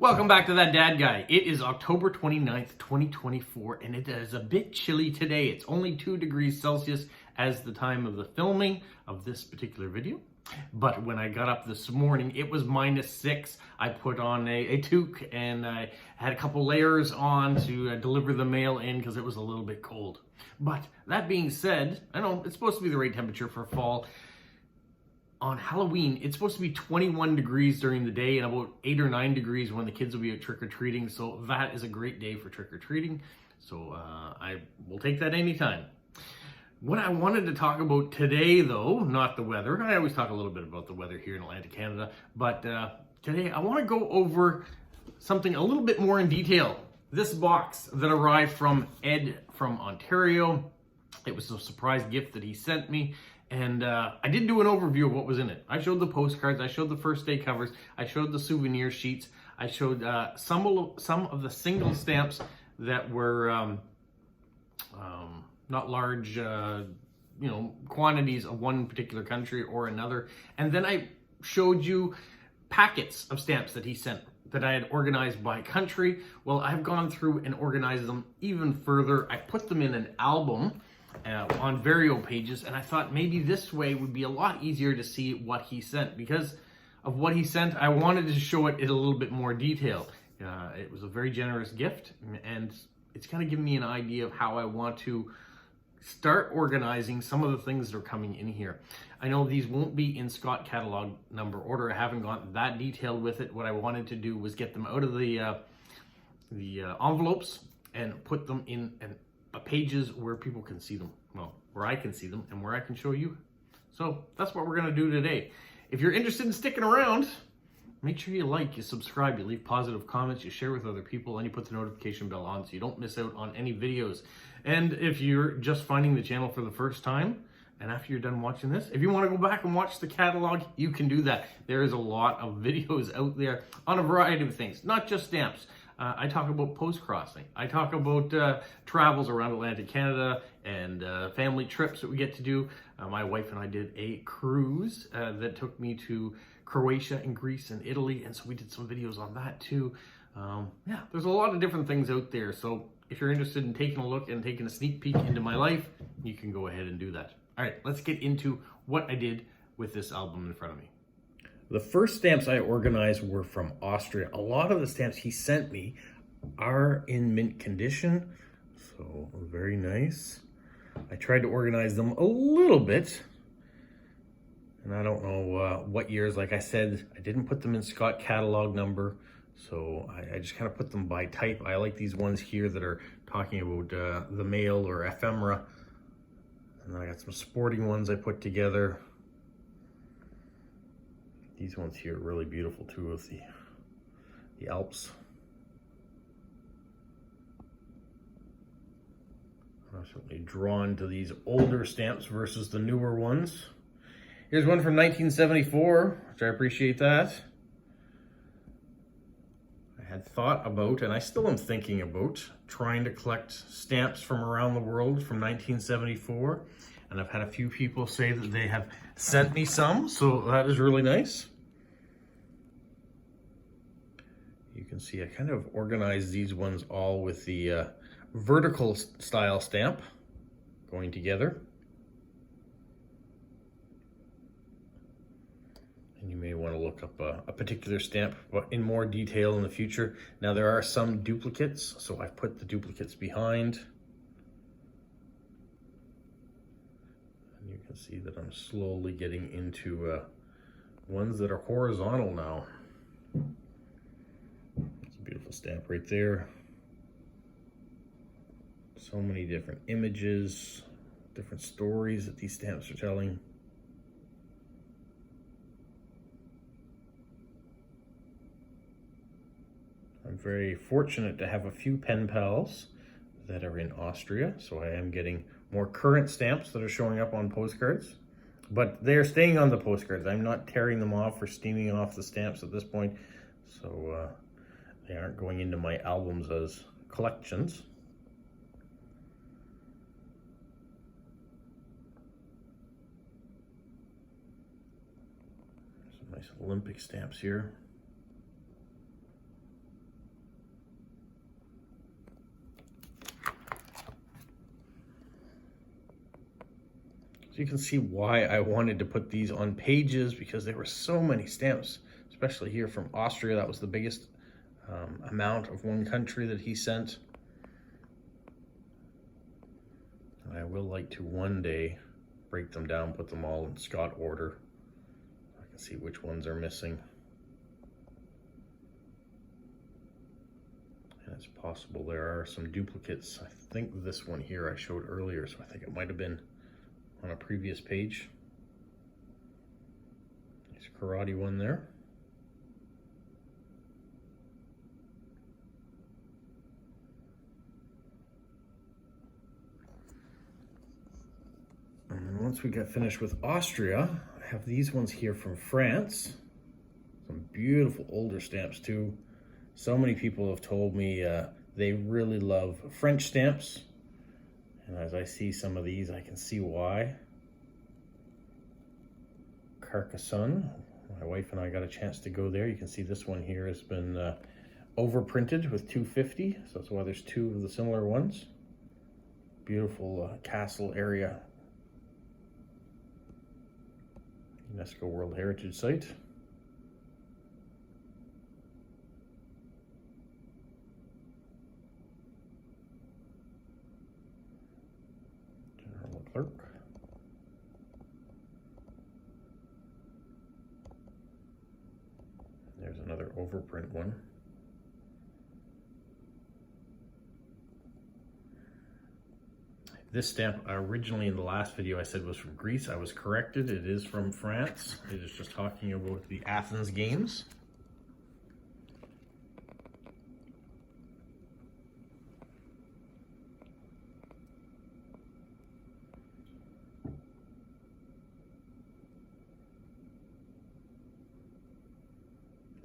Welcome back to That Dad Guy. It is October 29th, 2024, and it is a bit chilly today. It's only 2 degrees Celsius as the time of the filming of this particular video. But when I got up this morning, it was -6. I put on a toque and I had a couple layers on to deliver the mail in because it was a little bit cold. But that being said, I know it's supposed to be the right temperature for fall. On Halloween, it's supposed to be 21 degrees during the day and about 8 or 9 degrees when the kids will be out trick-or-treating. So that is a great day for trick-or-treating. So I will take that anytime. What I wanted to talk about today, though, not the weather. I always talk a little bit about the weather here in Atlantic Canada. But today I want to go over something a little bit more in detail. This box that arrived from Ed from Ontario. It was a surprise gift that he sent me. And I did do an overview of what was in it. I showed the postcards, I showed the first day covers, I showed the souvenir sheets, I showed some of the single stamps that were not large, quantities of one particular country or another. And then I showed you packets of stamps that he sent that I had organized by country. Well, I've gone through and organized them even further. I put them in an album on Vario pages, and I thought maybe this way would be a lot easier to see what he sent. Because of what he sent, I wanted to show it in a little bit more detail. It was a very generous gift, and it's kind of given me an idea of how I want to start organizing some of the things that are coming in here. I know these won't be in Scott catalog number order. I haven't gotten that detailed with it. What I wanted to do was get them out of the envelopes and put them in pages where people can see them. Well, where I can see them and where I can show you. So that's what we're going to do today. If you're interested in sticking around, make sure you like, you subscribe, you leave positive comments, you share with other people, and you put the notification bell on so you don't miss out on any videos. And if you're just finding the channel for the first time, and after you're done watching this, if you want to go back and watch the catalog, you can do that. There is a lot of videos out there on a variety of things, not just stamps. I talk about post-crossing. I talk about travels around Atlantic Canada and family trips that we get to do. My wife and I did a cruise that took me to Croatia and Greece and Italy, and so we did some videos on that too. Yeah, there's a lot of different things out there. So if you're interested in taking a look and taking a sneak peek into my life, you can go ahead and do that. All right, let's get into what I did with this album in front of me. The first stamps I organized were from Austria. A lot of the stamps he sent me are in mint condition, so very nice. I tried to organize them a little bit, and I don't know what years. Like I said, I didn't put them in Scott catalog number, so I just kind of put them by type. I like these ones here that are talking about the mail or ephemera. And then I got some sporting ones I put together. These ones here are really beautiful too, with the Alps. I'm certainly drawn to these older stamps versus the newer ones. Here's one from 1974, which I appreciate that. I had thought about, and I still am thinking about, trying to collect stamps from around the world from 1974. And I've had a few people say that they have sent me some, so that is really nice. You can see I kind of organized these ones all with the vertical style stamp going together. And you may want to look up a particular stamp in more detail in the future. Now there are some duplicates, so I've put the duplicates behind. You can see that I'm slowly getting into ones that are horizontal now. It's a beautiful stamp right there. So many different images, different stories that these stamps are telling. I'm very fortunate to have a few pen pals that are in Austria, so I am getting more current stamps that are showing up on postcards, but they're staying on the postcards. I'm not tearing them off or steaming off the stamps at this point, so they aren't going into my albums as collections. Some nice Olympic stamps here. So you can see why I wanted to put these on pages, because there were so many stamps, especially here from Austria. That was the biggest amount of one country that he sent. And I will like to one day break them down, put them all in Scott order. I can see which ones are missing. And it's possible there are some duplicates. I think this one here I showed earlier, so I think it might have been on a previous page. There's a karate one there. And then once we get finished with Austria, I have these ones here from France. Some beautiful older stamps too. So many people have told me they really love French stamps. And as I see some of these, I can see why. Carcassonne. My wife and I got a chance to go there. You can see this one here has been overprinted with 250. So that's why there's two of the similar ones. Beautiful castle area. UNESCO World Heritage Site. General Clerk. There's another overprint one. This stamp, originally in the last video I said was from Greece. I was corrected, it is from France. It is just talking about the Athens Games.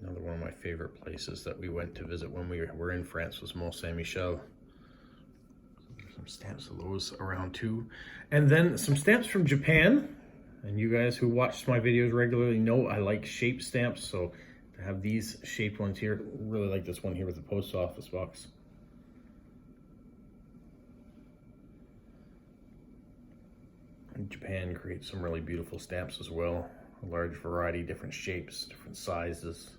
Another one of my favorite places that we went to visit when we were in France was Mont Saint-Michel. Some stamps of those around too. And then some stamps from Japan. And you guys who watch my videos regularly know I like shaped stamps. So to have these shaped ones here, really like this one here with the post office box. And Japan creates some really beautiful stamps as well. A large variety, different shapes, different sizes.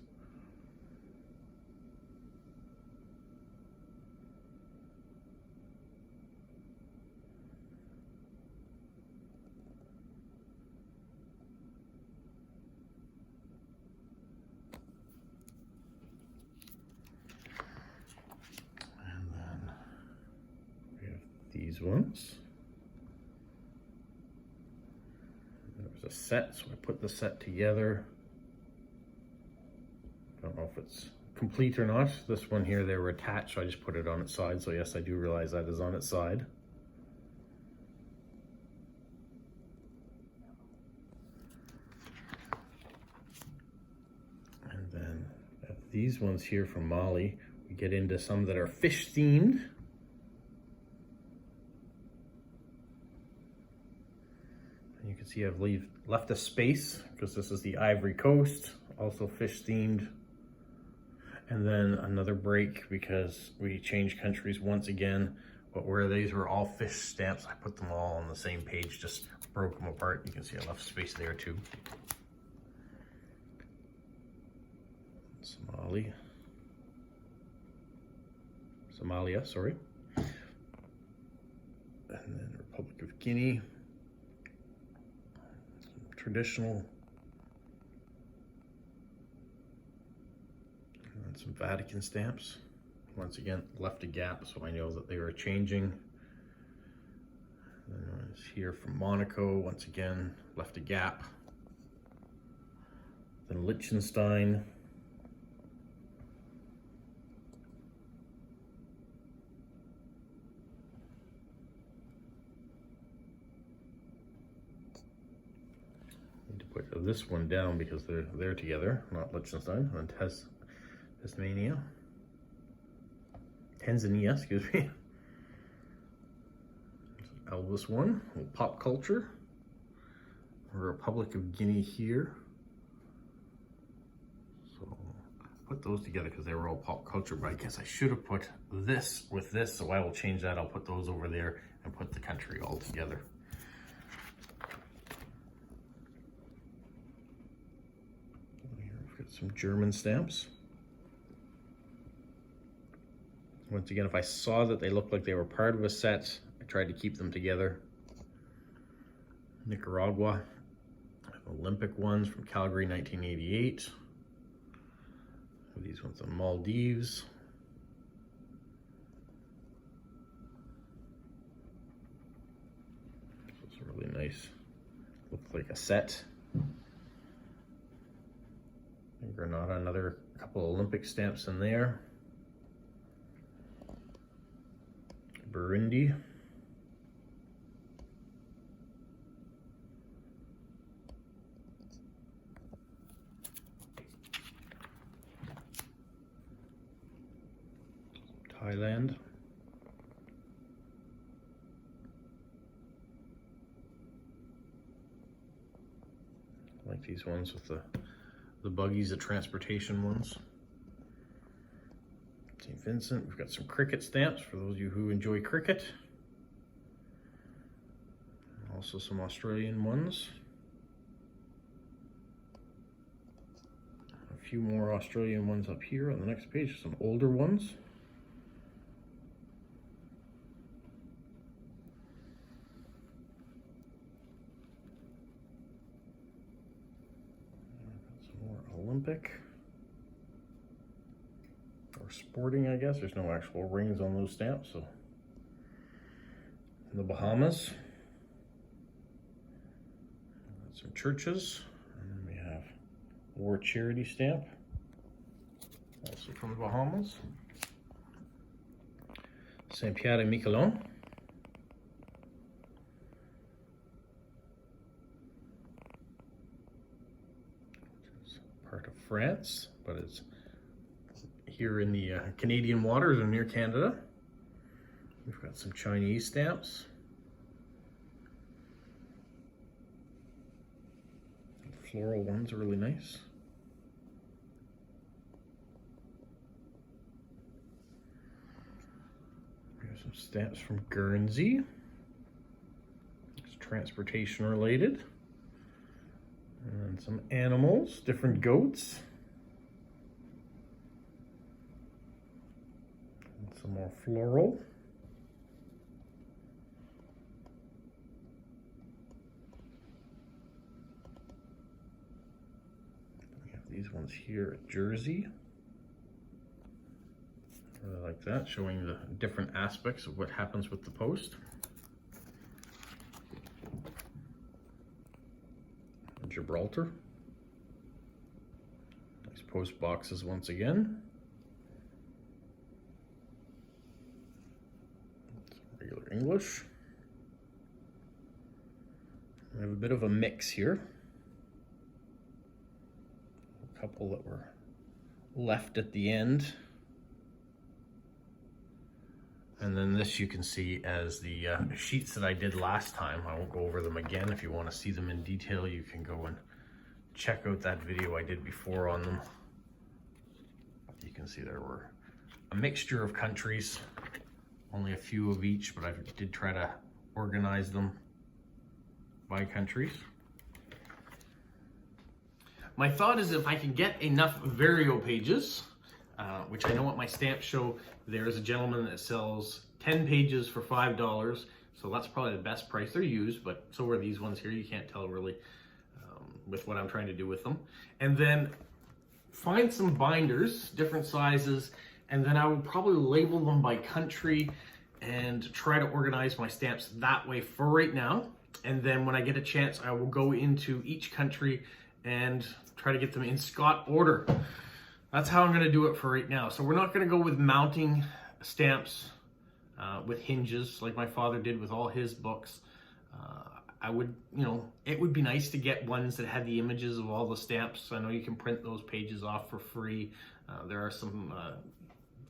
These ones. There was a set, so I put the set together. I don't know if it's complete or not. This one here, they were attached, so I just put it on its side. So yes, I do realize that is on its side. And then these ones here from Mali, we get into some that are fish themed. You can see I've left a space because this is the Ivory Coast, also fish themed. And then another break because we changed countries once again, but where these were all fish stamps, I put them all on the same page, just broke them apart. You can see I left space there too. Somalia, sorry. And then Republic of Guinea. Traditional, and some Vatican stamps. Once again, left a gap so I know that they were changing. And it's here from Monaco. Once again, left a gap. Then Liechtenstein. Put this one down because they're together, not Liechtenstein, and Tanzania, excuse me. Elvis one, pop culture. Republic of Guinea here. So I put those together because they were all pop culture, but I guess I should have put this with this, so I will change that. I'll put those over there and put the country all together. Some German stamps. Once again, if I saw that they looked like they were part of a set, I tried to keep them together. Nicaragua. Olympic ones from Calgary 1988. These ones are Maldives. It's really nice. Looks like a set. And Grenada, another couple Olympic stamps in there. Burundi. Thailand. I like these ones with the buggies, the transportation ones. St. Vincent. We've got some cricket stamps for those of you who enjoy cricket. Also some Australian ones. A few more Australian ones up here on the next page, some older ones. Olympic or sporting, I guess. There's no actual rings on those stamps. So the Bahamas, some churches, and then we have war charity stamp, also from the Bahamas. Saint Pierre et Miquelon. Part of France, but it's here in the Canadian waters or near Canada. We've got some Chinese stamps. The floral ones are really nice. Here's some stamps from Guernsey. It's transportation related. And some animals, different goats. And some more floral. We have these ones here at Jersey. I really like that, showing the different aspects of what happens with the post. Gibraltar. Nice post boxes once again. Regular English. We have a bit of a mix here. A couple that were left at the end. And then this you can see as the sheets that I did last time. I won't go over them again. If you want to see them in detail, you can go and check out that video I did before on them. You can see there were a mixture of countries, only a few of each, but I did try to organize them by countries. My thought is if I can get enough Vario pages, which I know at my stamp show, there's a gentleman that sells 10 pages for $5. So that's probably the best price. They're used, but so are these ones here. You can't tell really with what I'm trying to do with them. And then find some binders, different sizes, and then I would probably label them by country and try to organize my stamps that way for right now. And then when I get a chance, I will go into each country and try to get them in Scott order. That's how I'm going to do it for right now. So we're not going to go with mounting stamps with hinges like my father did with all his books. I would, it would be nice to get ones that had the images of all the stamps. I know you can print those pages off for free. There are some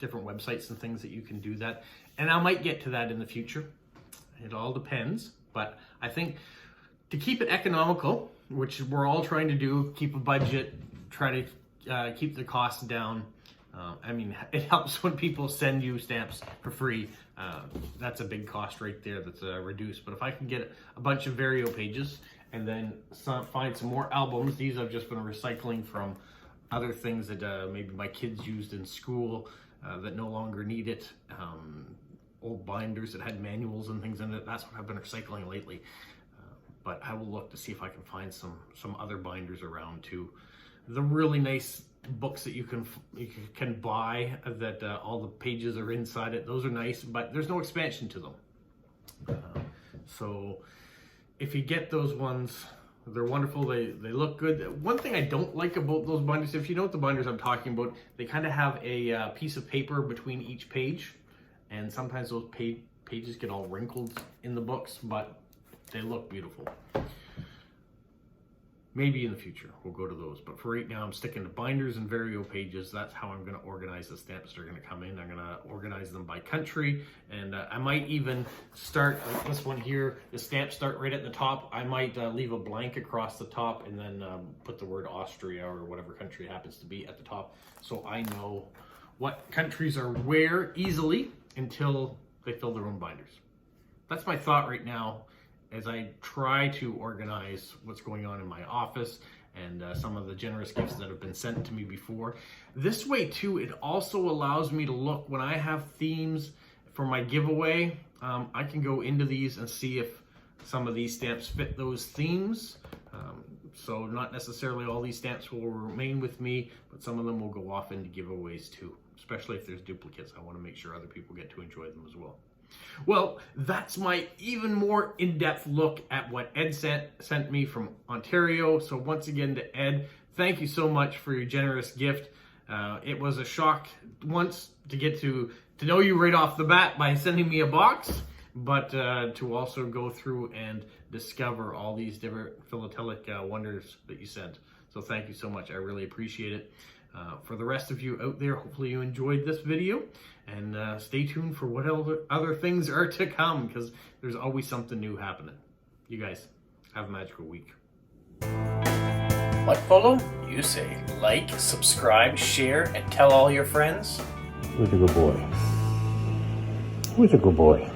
different websites and things that you can do that. And I might get to that in the future. It all depends. But I think to keep it economical, which we're all trying to do, keep a budget, try to keep the costs down. I mean, it helps when people send you stamps for free. That's a big cost right there that's reduced. But if I can get a bunch of Vario pages and then find some more albums, these I've just been recycling from other things that maybe my kids used in school that no longer need it. Old binders that had manuals and things in it. That's what I've been recycling lately. But I will look to see if I can find some other binders around too. The really nice books that you can buy that all the pages are inside it, those are nice, but there's no expansion to them. So if you get those ones, they're wonderful. They look good. One thing I don't like about those binders, if you know what the binders I'm talking about, they kind of have a piece of paper between each page, and sometimes those pages get all wrinkled in the books, but they look beautiful. Maybe in the future we'll go to those, but for right now I'm sticking to binders and Vario pages. That's how I'm going to organize the stamps that are going to come in. I'm going to organize them by country, and I might even start like this one here. The stamps start right at the top. I might leave a blank across the top and then put the word Austria or whatever country it happens to be at the top, so I know what countries are where easily until they fill their own binders. That's my thought right now as I try to organize what's going on in my office and some of the generous gifts that have been sent to me before. This way too, it also allows me to look when I have themes for my giveaway. I can go into these and see if some of these stamps fit those themes. So not necessarily all these stamps will remain with me, but some of them will go off into giveaways too, especially if there's duplicates. I want to make sure other people get to enjoy them as well. Well, that's my even more in-depth look at what Ed sent me from Ontario. So once again to Ed, thank you so much for your generous gift. It was a shock once to get to know you right off the bat by sending me a box, but to also go through and discover all these different philatelic wonders that you sent. So thank you so much. I really appreciate it. For the rest of you out there, hopefully you enjoyed this video, and stay tuned for what other things are to come, because there's always something new happening. You guys have a magical week. What, Polo? You say like, subscribe, share, and tell all your friends? Who's a good boy? Who's a good boy?